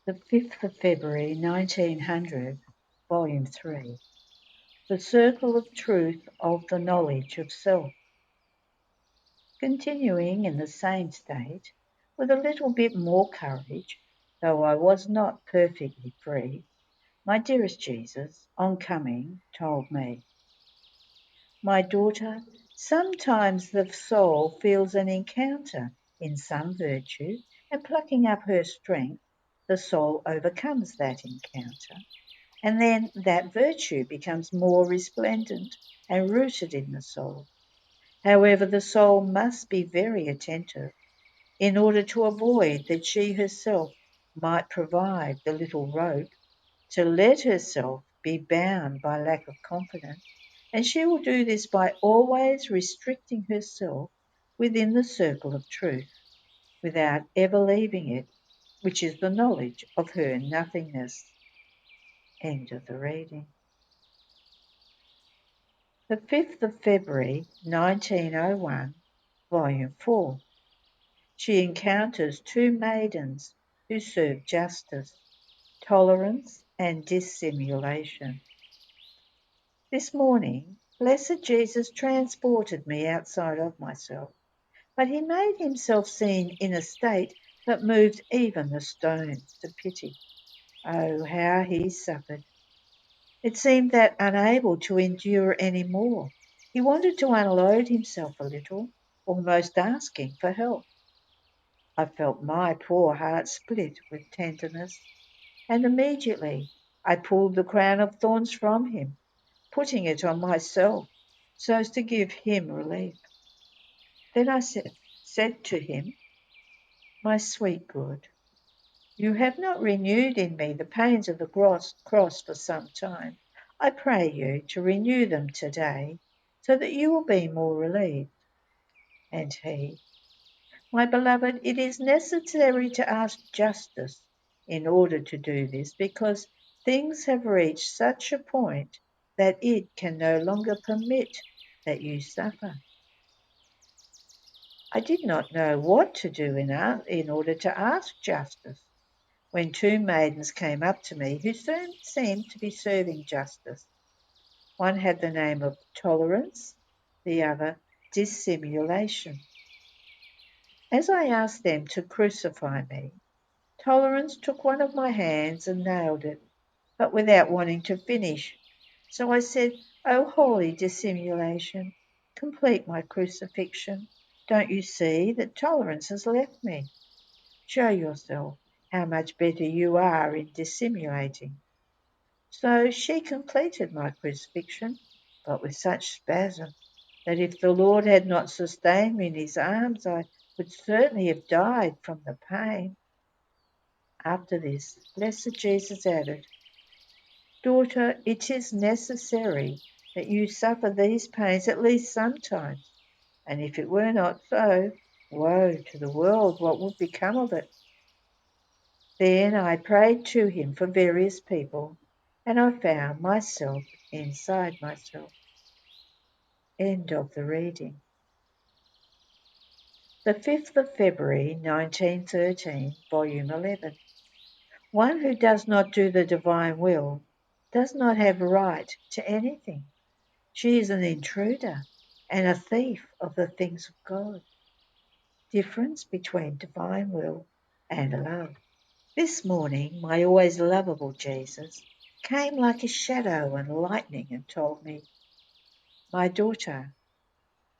The 5th of February 1900, Volume 3. The Circle of Truth of the Knowledge of Self. Continuing in the same state, with a little bit more courage, though I was not perfectly free, my dearest Jesus, on coming, told me, "My daughter, sometimes the soul feels an encounter in some virtue, and plucking up her strength, the soul overcomes that encounter. And then that virtue becomes more resplendent and rooted in the soul. However, the soul must be very attentive in order to avoid that she herself might provide the little rope to let herself be bound by lack of confidence, and she will do this by always restricting herself within the circle of truth, without ever leaving it, which is the knowledge of her nothingness." End of the reading. The 5th of February 1901, Volume 4. She encounters two maidens who serve justice, tolerance and dissimulation. This morning, blessed Jesus transported me outside of myself, but he made himself seen in a state that moved even the stones to pity. Oh, how he suffered! It seemed that, unable to endure any more, he wanted to unload himself a little, almost asking for help. I felt my poor heart split with tenderness, and immediately I pulled the crown of thorns from him, putting it on myself so as to give him relief. Then I said to him, "My sweet good, you have not renewed in me the pains of the cross for some time. I pray you to renew them today, so that you will be more relieved." And he, "My beloved, it is necessary to ask justice in order to do this, because things have reached such a point that it can no longer permit that you suffer." I did not know what to do in order to ask justice, when two maidens came up to me who soon seemed to be serving justice. One had the name of Tolerance, the other Dissimulation. As I asked them to crucify me, Tolerance took one of my hands and nailed it, but without wanting to finish. So I said, "O holy Dissimulation, complete my crucifixion. Don't you see that Tolerance has left me? Show yourself how much better you are in dissimulating." So she completed my crucifixion, but with such spasm that if the Lord had not sustained me in his arms, I would certainly have died from the pain. After this, blessed Jesus added, "Daughter, it is necessary that you suffer these pains at least sometimes, and if it were not so, woe to the world, what would become of it?" Then I prayed to him for various people, and I found myself inside myself. End of the reading. The 5th of February 1913, Volume 11. One who does not do the divine will does not have right to anything. She is an intruder and a thief of the things of God. Difference between divine will and love. This morning my always lovable Jesus came like a shadow and lightning and told me, "My daughter,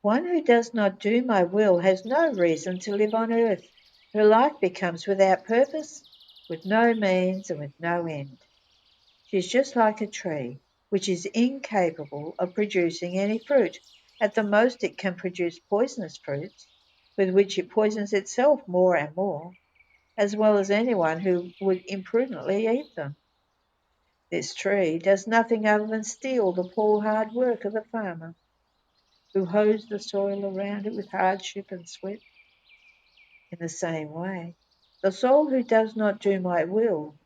one who does not do my will has no reason to live on earth. Her life becomes without purpose, with no means and with no end. She is just like a tree, which is incapable of producing any fruit. At the most it can produce poisonous fruits, with which it poisons itself more and more, as well as anyone who would imprudently eat them. This tree does nothing other than steal the poor hard work of the farmer, who hoes the soil around it with hardship and sweat. In the same way, the soul who does not do my will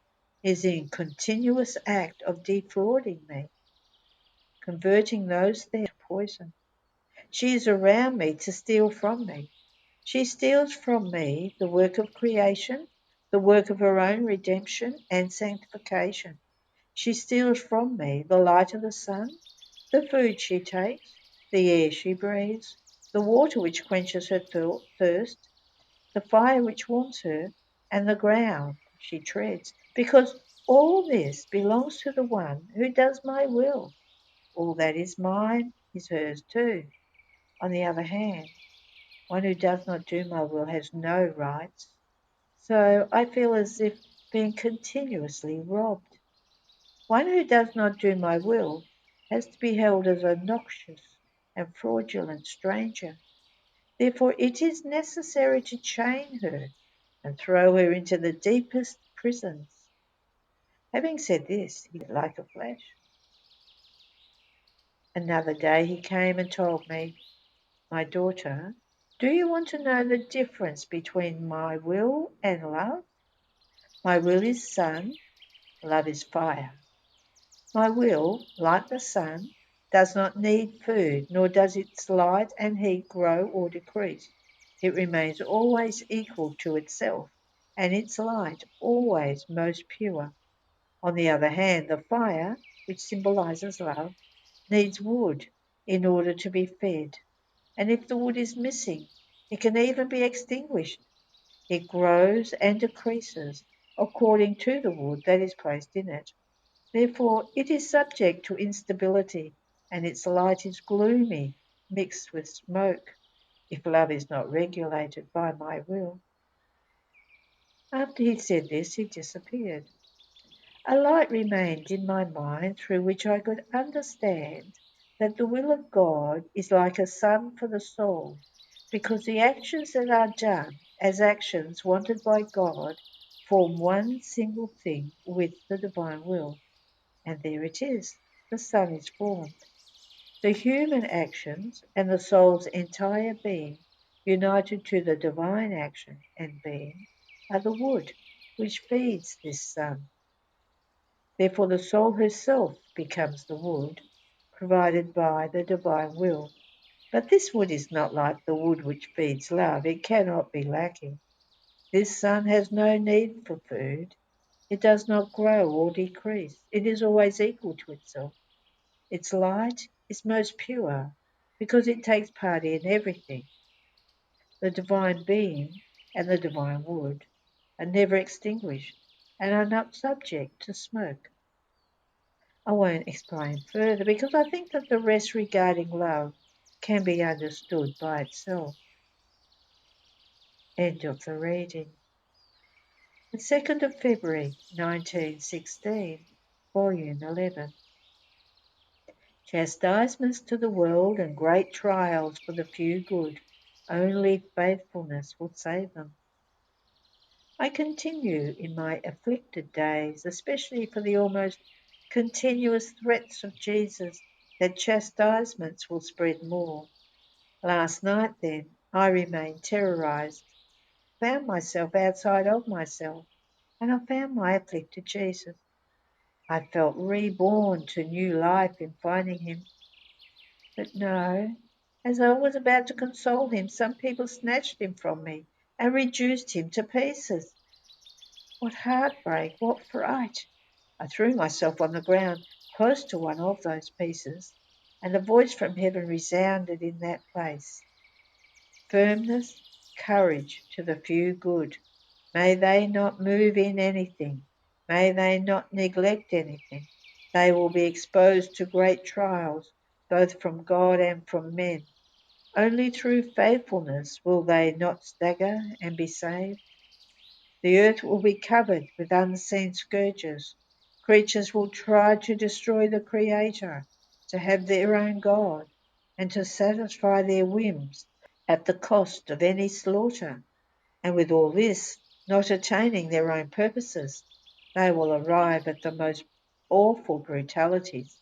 is in continuous act of defrauding me, converting those there to poison. She is around me to steal from me. She steals from me the work of creation, the work of her own redemption and sanctification. She steals from me the light of the sun, the food she takes, the air she breathes, the water which quenches her thirst, the fire which warms her, and the ground she treads, because all this belongs to the one who does my will. All that is mine is hers too. On the other hand, one who does not do my will has no rights. So I feel as if being continuously robbed. One who does not do my will has to be held as a noxious and fraudulent stranger. Therefore it is necessary to chain her and throw her into the deepest prisons. Having said this, he went like a flash. Another day he came and told me, "My daughter, do you want to know the difference between my will and love? My will is sun, love is fire. My will, like the sun, does not need food, nor does its light and heat grow or decrease. It remains always equal to itself, and its light always most pure. On the other hand, the fire, which symbolizes love, needs wood in order to be fed, and if the wood is missing, it can even be extinguished. It grows and decreases according to the wood that is placed in it. Therefore it is subject to instability, and its light is gloomy, mixed with smoke, if love is not regulated by my will." After he said this, he disappeared. A light remained in my mind through which I could understand that the will of God is like a sun for the soul, because the actions that are done as actions wanted by God form one single thing with the divine will. And there it is, the sun is formed. The human actions and the soul's entire being, united to the divine action and being, are the wood which feeds this sun. Therefore the soul herself becomes the wood, provided by the divine will. But this wood is not like the wood which feeds love. It cannot be lacking. This sun has no need for food. It does not grow or decrease. It is always equal to itself. Its light is most pure because it takes part in everything. The divine being and the divine wood are never extinguished and are not subject to smoke. I won't explain further because I think that the rest regarding love can be understood by itself. End of the reading. The 2nd of February 1916, Volume 11. Chastisements to the world and great trials for the few good. Only faithfulness will save them. I continue in my afflicted days, especially for the almost continuous threats of Jesus that chastisements will spread more. Last night, then, I remained terrorized, found myself outside of myself, and I found my afflicted Jesus. I felt reborn to new life in finding him. But no, as I was about to console him, some people snatched him from me and reduced him to pieces. What heartbreak, what fright! I threw myself on the ground close to one of those pieces, and a voice from heaven resounded in that place. Firmness, courage to the few good. May they not move in anything. May they not neglect anything. They will be exposed to great trials, both from God and from men. Only through faithfulness will they not stagger and be saved. The earth will be covered with unseen scourges. Creatures will try to destroy the Creator, to have their own God, and to satisfy their whims at the cost of any slaughter. And with all this, not attaining their own purposes, they will arrive at the most awful brutalities.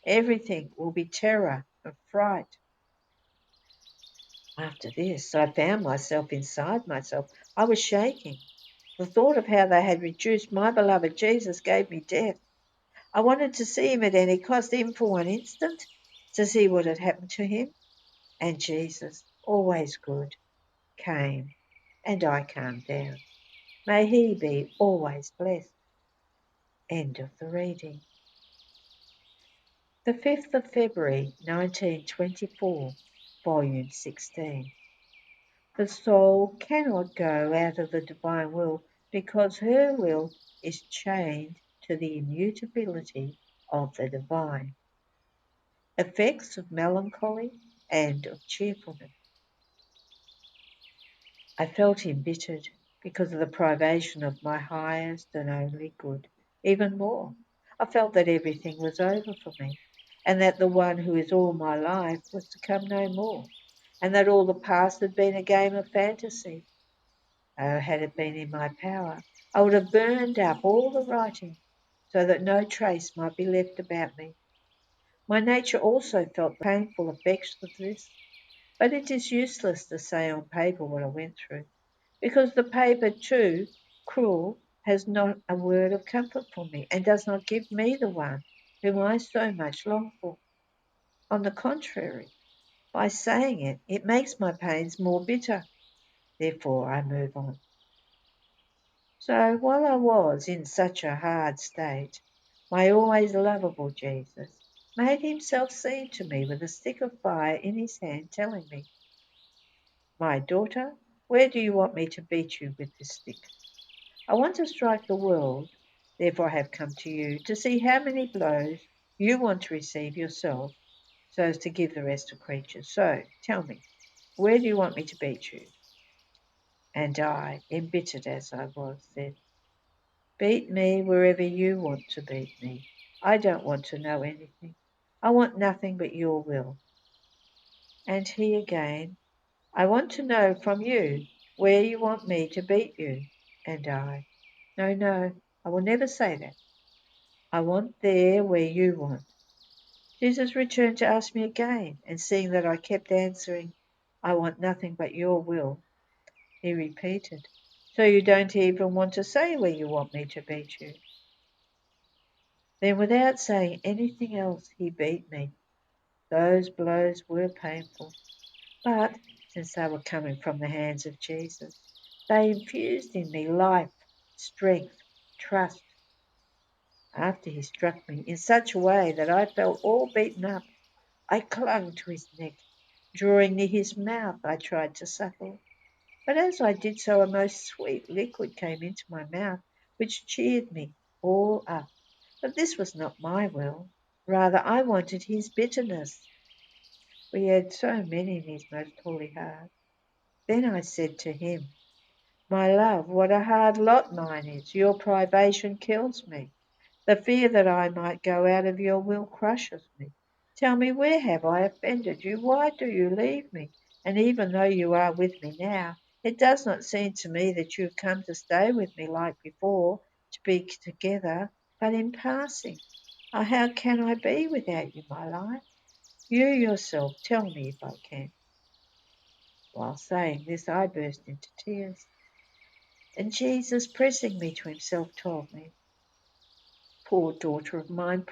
Everything will be terror and fright. After this, I found myself inside myself. I was shaking. The thought of how they had reduced my beloved Jesus gave me death. I wanted to see him at any cost, even for one instant, to see what had happened to him. And Jesus, always good, came, and I calmed down. May he be always blessed. End of the reading. The 5th of February 1924, Volume 16. The soul cannot go out of the divine will because her will is chained to the immutability of the divine. Effects of melancholy and of cheerfulness. I felt embittered because of the privation of my highest and only good. Even more, I felt that everything was over for me, and that the one who is all my life was to come no more, and that all the past had been a game of fantasy. Oh, had it been in my power, I would have burned up all the writing, so that no trace might be left about me. My nature also felt the painful effects of this, but it is useless to say on paper what I went through, because the paper, too cruel, has not a word of comfort for me, and does not give me the one whom I so much long for. On the contrary, by saying it, it makes my pains more bitter. Therefore I move on. So while I was in such a hard state, my always lovable Jesus made himself seen to me with a stick of fire in his hand, telling me, "My daughter, where do you want me to beat you with this stick? I want to strike the world, therefore I have come to you to see how many blows you want to receive yourself, so as to give the rest to creatures. So, tell me, where do you want me to beat you?" And I, embittered as I was, said, "Beat me wherever you want to beat me. I don't want to know anything. I want nothing but your will." And he again, "I want to know from you where you want me to beat you." And I, "No, no, I will never say that. I want there where you want." Jesus returned to ask me again, and seeing that I kept answering, "I want nothing but your will," he repeated, "So you don't even want to say where you want me to beat you?" Then, without saying anything else, he beat me. Those blows were painful, but since they were coming from the hands of Jesus, they infused in me life, strength, trust. After he struck me in such a way that I felt all beaten up, I clung to his neck. Drawing near his mouth, I tried to suckle, but as I did so, a most sweet liquid came into my mouth, which cheered me all up. But this was not my will. Rather, I wanted his bitterness. We had so many in his most holy heart. Then I said to him, "My love, what a hard lot mine is. Your privation kills me. The fear that I might go out of your will crushes me. Tell me, where have I offended you? Why do you leave me? And even though you are with me now, it does not seem to me that you have come to stay with me like before, to be together, but in passing. Oh, how can I be without you, my life? You yourself tell me if I can." While saying this, I burst into tears, and Jesus, pressing me to himself, told me, poor daughter of mine,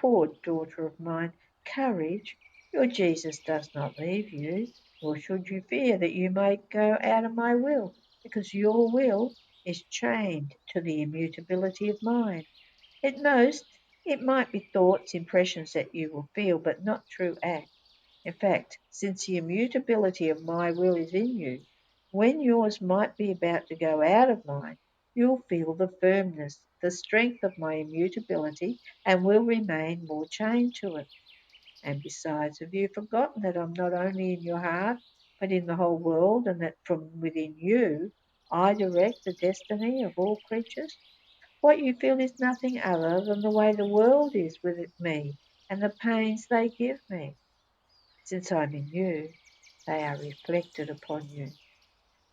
courage, your Jesus does not leave you, nor should you fear that you might go out of my will, because your will is chained to the immutability of mine. At most, it might be thoughts, impressions that you will feel, but not true acts. In fact, since the immutability of my will is in you, when yours might be about to go out of mine, you'll feel the firmness, the strength of my immutability, and will remain more chained to it. And besides, have you forgotten that I'm not only in your heart, but in the whole world, and that from within you I direct the destiny of all creatures? What you feel is nothing other than the way the world is with me, and the pains they give me. Since I'm in you, they are reflected upon you.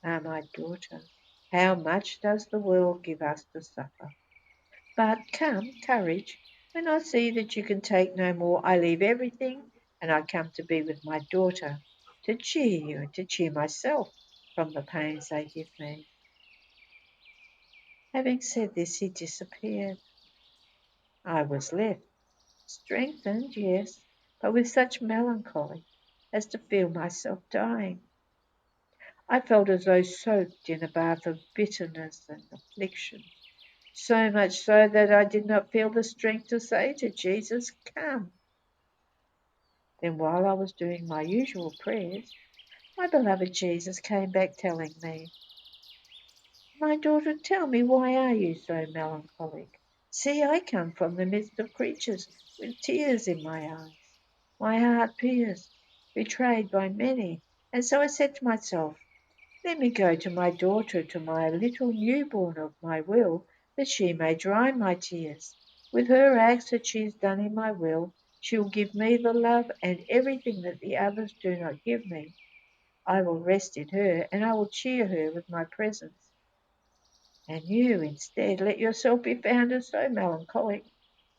Ah, my daughter, how much does the world give us to suffer? But come, courage. When I see that you can take no more, I leave everything, and I come to be with my daughter, to cheer you and to cheer myself from the pains they give me." Having said this, he disappeared. I was left, strengthened, yes, but with such melancholy as to feel myself dying. I felt as though soaked in a bath of bitterness and affliction, so much so that I did not feel the strength to say to Jesus, "Come." Then while I was doing my usual prayers, my beloved Jesus came back telling me, "My daughter, tell me, why are you so melancholic? See, I come from the midst of creatures with tears in my eyes, my heart pierced, betrayed by many." And so I said to myself, "Let me go to my daughter, to my little newborn of my will, that she may dry my tears. With her acts that she has done in my will, she will give me the love and everything that the others do not give me. I will rest in her, and I will cheer her with my presence. And you, instead, let yourself be found as so melancholic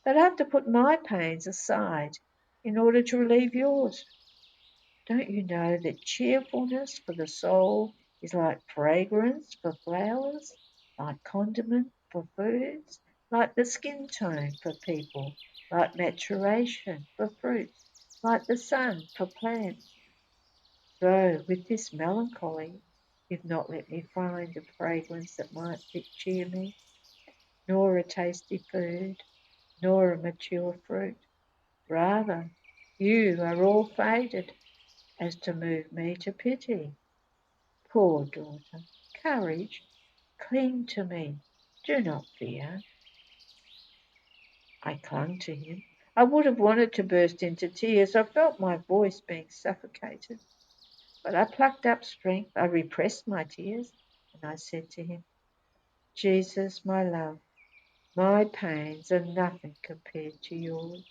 that I have to put my pains aside in order to relieve yours. Don't you know that cheerfulness for the soul is like fragrance for flowers, like condiment for foods, like the skin tone for people, like maturation for fruits, like the sun for plants? So with this melancholy, you've not let me find a fragrance that might cheer me, nor a tasty food, nor a mature fruit. Rather, you are all faded as to move me to pity. Poor daughter, courage, cling to me, do not fear." I clung to him. I would have wanted to burst into tears. I felt my voice being suffocated. But I plucked up strength. I repressed my tears, and I said to him, "Jesus, my love, my pains are nothing compared to yours.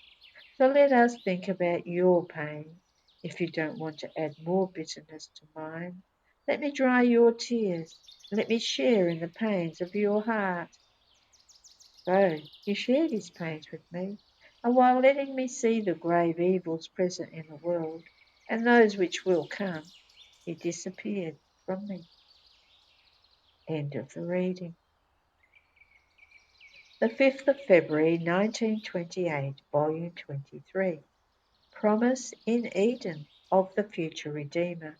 So let us think about your pain, if you don't want to add more bitterness to mine. Let me dry your tears. Let me share in the pains of your heart." So he shared his pains with me, and while letting me see the grave evils present in the world, and those which will come, he disappeared from me. End of the reading. The 5th of February 1928, Volume 23. Promise in Eden of the future Redeemer.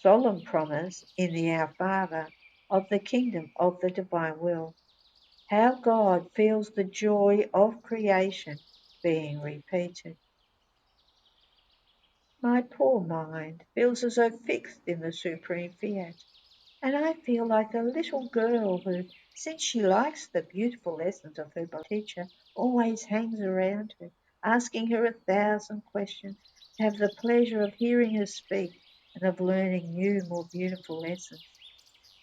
Solemn promise in the Our Father of the kingdom of the divine will. How God feels the joy of creation being repeated. My poor mind feels as though fixed in the supreme fiat, and I feel like a little girl who, since she likes the beautiful lessons of her teacher, always hangs around her, asking her 1,000 questions, to have the pleasure of hearing her speak and of learning new, more beautiful lessons.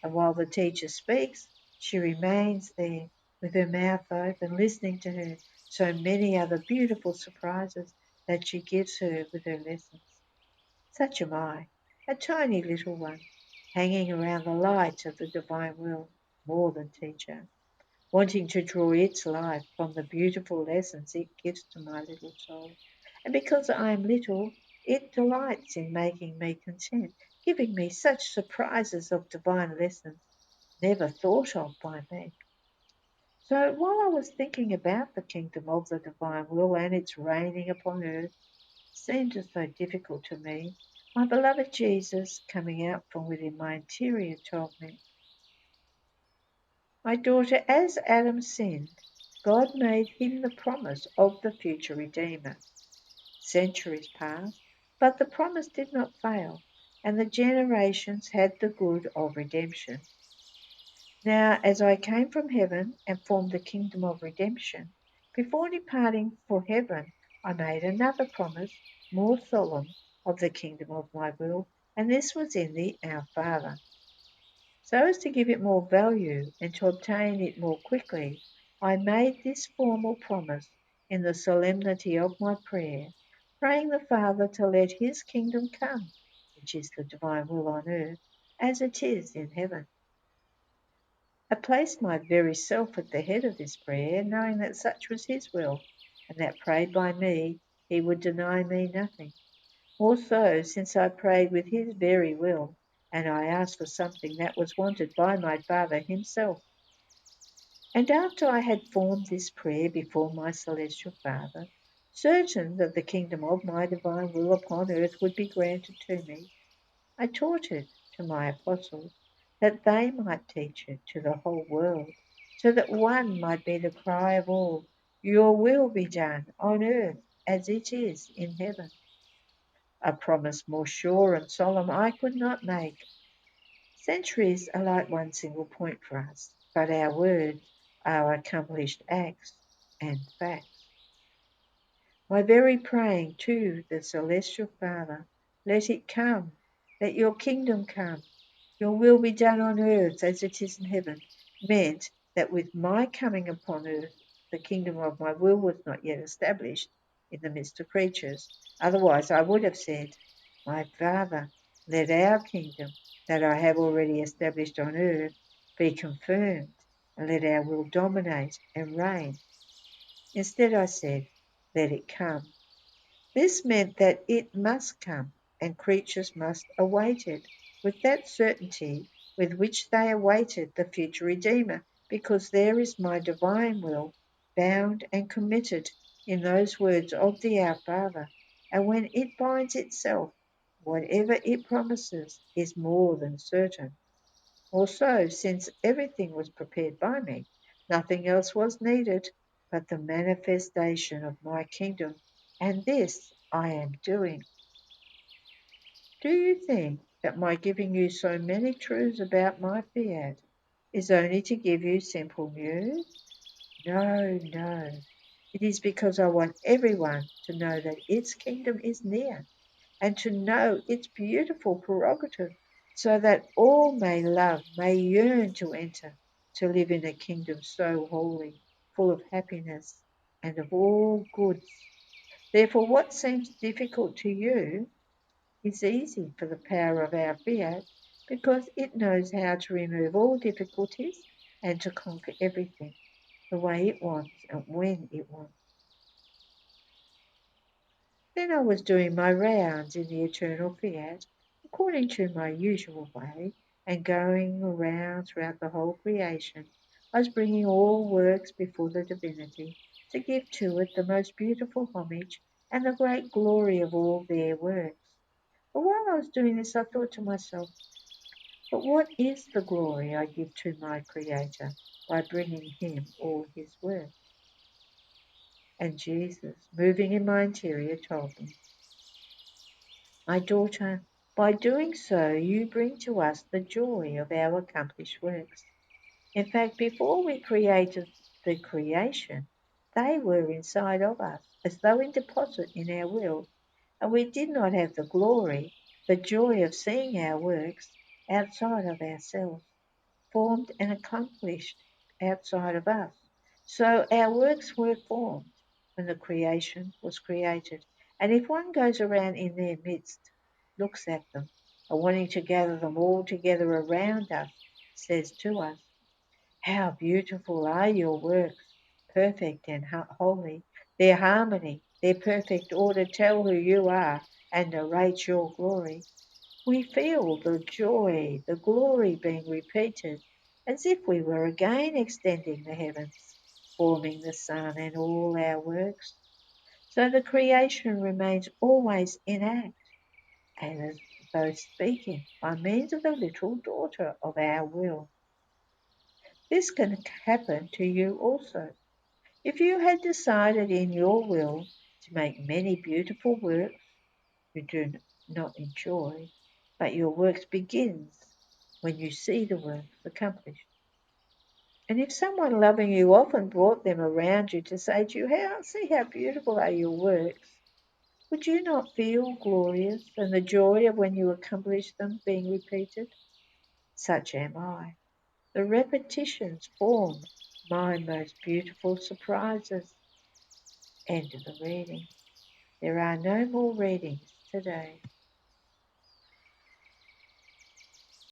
And while the teacher speaks, she remains there with her mouth open, listening to her so many other beautiful surprises that she gives her with her lessons. Such am I, a tiny little one, hanging around the light of the divine will, more than teacher, wanting to draw its life from the beautiful lessons it gives to my little soul. And because I am little, it delights in making me content, giving me such surprises of divine lessons never thought of by me. So while I was thinking about the kingdom of the divine will and its reigning upon earth, seemed so difficult to me, my beloved Jesus, coming out from within my interior, told me, "My daughter, as Adam sinned, God made him the promise of the future Redeemer. Centuries passed, but the promise did not fail, and the generations had the good of redemption. Now, as I came from heaven and formed the kingdom of redemption, before departing for heaven, I made another promise, more solemn, of the kingdom of my will, and this was in the Our Father. So as to give it more value and to obtain it more quickly, I made this formal promise in the solemnity of my prayer, praying the Father to let his kingdom come, which is the divine will on earth, as it is in heaven. I placed my very self at the head of this prayer, knowing that such was his will, and that prayed by me he would deny me nothing. More so, since I prayed with his very will, and I asked for something that was wanted by my Father himself. And after I had formed this prayer before my celestial Father, certain that the kingdom of my divine will upon earth would be granted to me, I taught it to my apostles, that they might teach it to the whole world, so that one might be the cry of all, your will be done on earth as it is in heaven. A promise more sure and solemn I could not make. Centuries are like one single point for us, but our words are accomplished acts and facts. My very praying to the celestial Father, let it come, let your kingdom come, your will be done on earth as it is in heaven, meant that with my coming upon earth, the kingdom of my will was not yet established in the midst of creatures. Otherwise, I would have said, my Father, let our kingdom that I have already established on earth be confirmed, and let our will dominate and reign. Instead, I said, let it come. This meant that it must come, and creatures must await it, with that certainty with which they awaited the future Redeemer, because there is my divine will bound and committed in those words of the Our Father, and when it binds itself, whatever it promises is more than certain. Also, since everything was prepared by me, nothing else was needed but the manifestation of my kingdom, and this I am doing. Do you think that my giving you so many truths about my fiat is only to give you simple news? No, no. It is because I want everyone to know that its kingdom is near, and to know its beautiful prerogative, so that all may love, may yearn to enter, to live in a kingdom so holy, full of happiness and of all goods. Therefore, what seems difficult to you is easy for the power of our fiat, because it knows how to remove all difficulties and to conquer everything the way it wants and when it wants. Then I was doing my rounds in the eternal fiat, according to my usual way, and going around throughout the whole creation. I was bringing all works before the divinity, to give to it the most beautiful homage and the great glory of all their works. But while I was doing this, I thought to myself, but what is the glory I give to my Creator by bringing him all his works? And Jesus, moving in my interior, told me, my daughter, by doing so you bring to us the joy of our accomplished works. In fact, before we created the creation, they were inside of us, as though in deposit in our will, and we did not have the glory, the joy of seeing our works outside of ourselves, formed and accomplished outside of us. So our works were formed when the creation was created. And if one goes around in their midst, looks at them, and wanting to gather them all together around us, says to us, how beautiful are your works, perfect and holy. Their harmony, their perfect order tell who you are and narrate your glory. We feel the joy, the glory being repeated, as if we were again extending the heavens, forming the sun and all our works. So the creation remains always in act, and as though speaking by means of the little daughter of our will. This can happen to you also. If you had decided in your will to make many beautiful works you do not enjoy, but your works begins when you see the works accomplished. And if someone loving you often brought them around you to say to you, see how beautiful are your works, would you not feel glorious and the joy of when you accomplish them being repeated? Such am I. The repetitions form my most beautiful surprises. End of the reading. There are no more readings today.